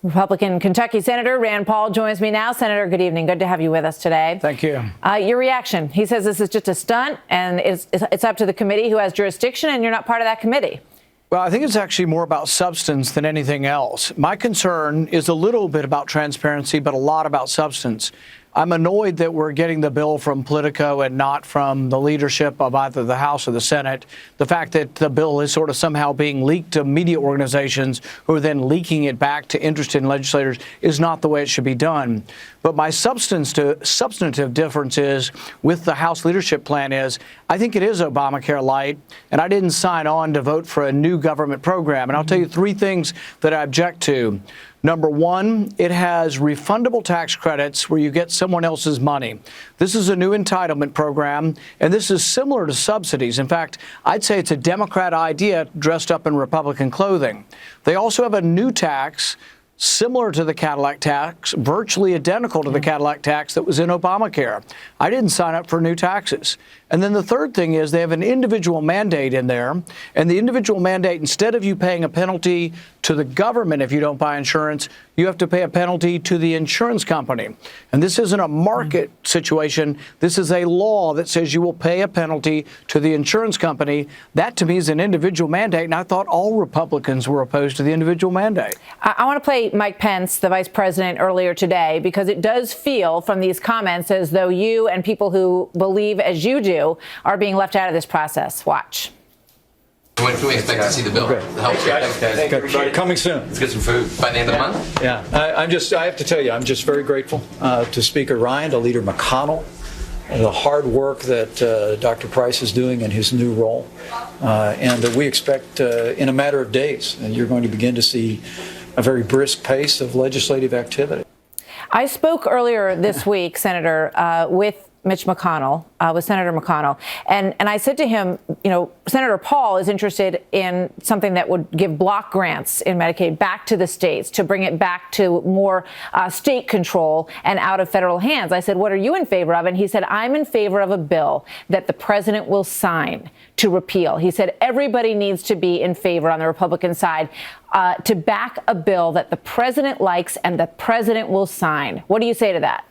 Republican Kentucky Senator Rand Paul joins me now. Senator, good evening. Good to have you with us today. Thank you. Your reaction. He says this is just a stunt and it's up to the committee who has jurisdiction, and you're not part of that committee. Well, I think it's actually more about substance than anything else. My concern is a little bit about transparency, but a lot about substance. I'm annoyed that we're getting the bill from Politico and not from the leadership of either the House or the Senate. The fact that the bill is sort of somehow being leaked to media organizations who are then leaking it back to interested legislators is not the way it should be done. But my substantive difference is with the House leadership plan is I think it is Obamacare light, and I didn't sign on to vote for a new government program. And I'll tell you three things that I object to. Number one, it has refundable tax credits where you get someone else's money. This is a new entitlement program, and this is similar to subsidies. In fact, I'd say it's a Democrat idea dressed up in Republican clothing. They also have a new tax similar to the Cadillac tax, virtually identical to the Cadillac tax that was in Obamacare. I didn't sign up for new taxes. And then the third thing is they have an individual mandate in there. And the individual mandate, instead of you paying a penalty to the government if you don't buy insurance, you have to pay a penalty to the insurance company. And this isn't a market situation. This is a law that says you will pay a penalty to the insurance company. That, to me, is an individual mandate. And I thought all Republicans were opposed to the individual mandate. I want to play Mike Pence, the vice president, earlier today, because it does feel from these comments as though you and people who believe as you do are being left out of this process. Watch. When can we expect to see the bill? Okay. The health care. Thanks, guys. Coming soon. Let's get some food by the end of the month. Yeah, I have to tell you, I'm just very grateful to Speaker Ryan, to Leader McConnell, the hard work that Dr. Price is doing in his new role, and that we expect in a matter of days, you're going to begin to see a very brisk pace of legislative activity. I spoke earlier this week, Senator, with Mitch McConnell, with Senator McConnell. And I said to him, you know, Senator Paul is interested in something that would give block grants in Medicaid back to the states, to bring it back to more state control and out of federal hands. I said, what are you in favor of? And he said, I'm in favor of a bill that the president will sign to repeal. He said everybody needs to be in favor on the Republican side to back a bill that the president likes and the president will sign. What do you say to that?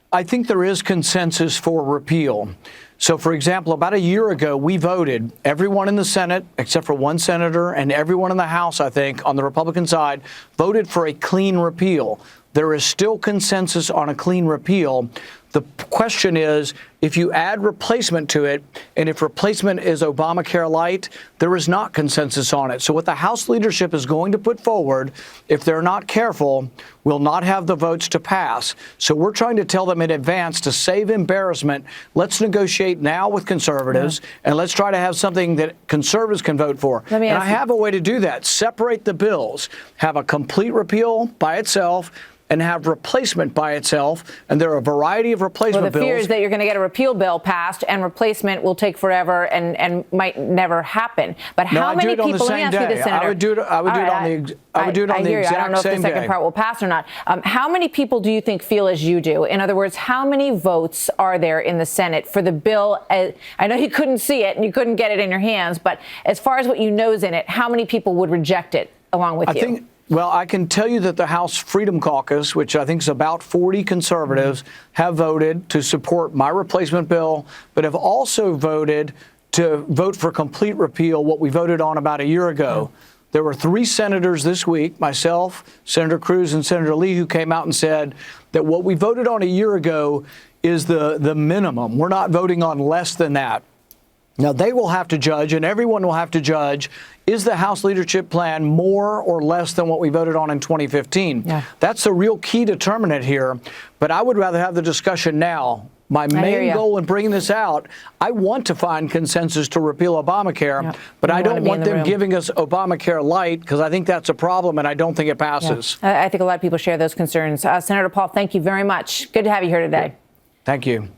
I think there is consensus for repeal. So, for example, about a year ago, we voted, everyone in the Senate, except for one senator, and everyone in the House, I think, on the Republican side, voted for a clean repeal. There is still consensus on a clean repeal. The question is, if you add replacement to it, and if replacement is Obamacare light, there is not consensus on it. So what the House leadership is going to put forward, if they're not careful, will not have the votes to pass. So we're trying to tell them in advance to save embarrassment. Let's negotiate now with conservatives, and let's try to have something that conservatives can vote for. And I have a way to do that. Separate the bills. Have a complete repeal by itself, and have replacement by itself, and there are a variety of replacement bills. Well, the fear is that you're going to get a repeal bill passed, and replacement will take forever and might never happen. But how many people? Let me ask you this, Senator. I would do it on the exact same day. I don't know if the second part will pass or not. How many people do you think feel as you do? In other words, how many votes are there in the Senate for the bill? I know you couldn't see it and you couldn't get it in your hands, but as far as what you know is in it, how many people would reject it along with you? Well, I can tell you that the House Freedom Caucus, which I think is about 40 conservatives, have voted to support my replacement bill, but have also voted to vote for complete repeal, what we voted on about a year ago. There were 3 senators this week, myself, Senator Cruz, and Senator Lee, who came out and said that what we voted on a year ago is the minimum. We're not voting on less than that. Now, they will have to judge, and everyone will have to judge, is the House leadership plan more or less than what we voted on in 2015? Yeah. That's the real key determinant here. But I would rather have the discussion now. My main goal in bringing this out, I want to find consensus to repeal Obamacare, but I don't want them giving us Obamacare light, because I think that's a problem, and I don't think it passes. I think a lot of people share those concerns. Senator Paul, thank you very much. Good to have you here today. Thank you.